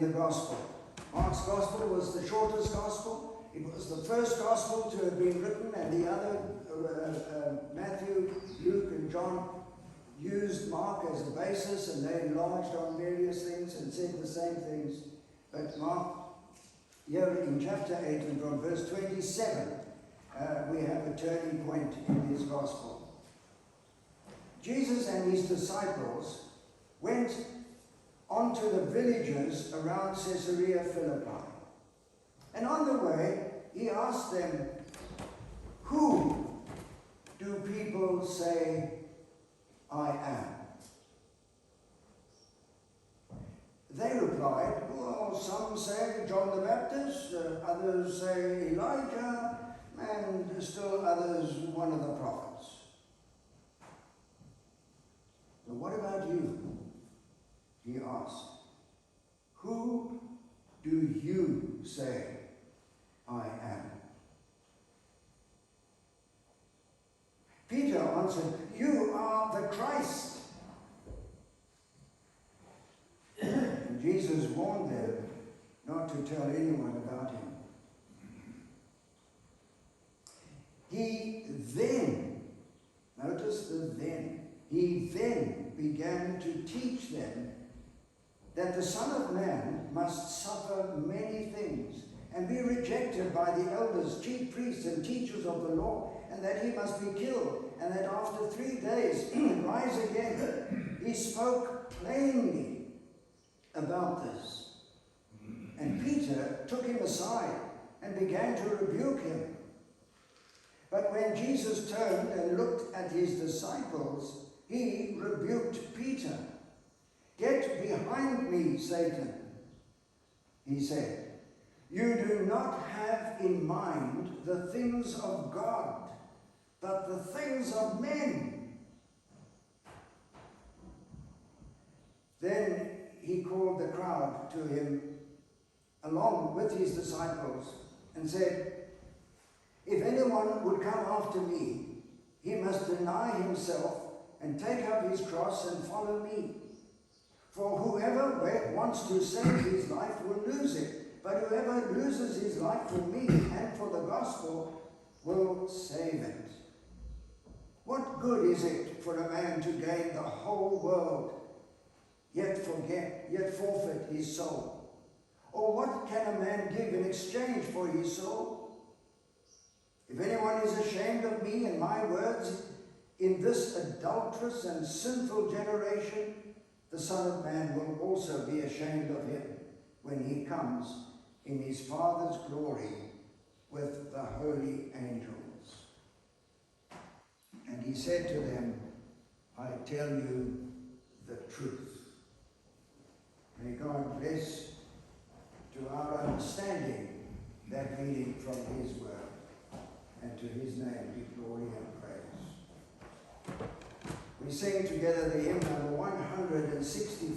the gospel. Mark's gospel was the shortest gospel. It was the first gospel to have been written, and the other, Matthew, Luke, and John, used Mark as a basis, and they enlarged on various things and said the same things. But Mark, here in chapter 8 and from verse 27, we have a turning point in his gospel. Jesus and his disciples went on to the villages around Caesarea Philippi. And on the way, he asked them, "Who do people say I am?" They replied, "Well, some say John the Baptist, others say Elijah, and still others one of the prophets." "But what about you?" he asked. "Who do you say I am?" Peter answered, "You are the Christ." And Jesus warned them not to tell anyone about him. He then, notice the then, he then began to teach them that the Son of Man must suffer many things and be rejected by the elders, chief priests, and teachers of the law, and that he must be killed, and that after 3 days rise again. He spoke plainly about this. And Peter took him aside and began to rebuke him. But when Jesus turned and looked at his disciples, he rebuked Peter. "Get behind me, Satan," he said. "You do not have in mind the things of God, but the things of men." Then he called the crowd to him along with his disciples and said, "If anyone would come after me, he must deny himself and take up his cross and follow me. For whoever wants to save his life will lose it, but whoever loses his life for me and for the gospel will save it. What good is it for a man to gain the whole world, yet forfeit his soul? Or what can a man give in exchange for his soul? If anyone is ashamed of me and my words in this adulterous and sinful generation, the Son of Man will also be ashamed of him when he comes in his Father's glory with the holy angels." And he said to them, "I tell you the truth." May God bless to our understanding that reading from his word, and to his name be glory and praise. We sing together the hymn number 164.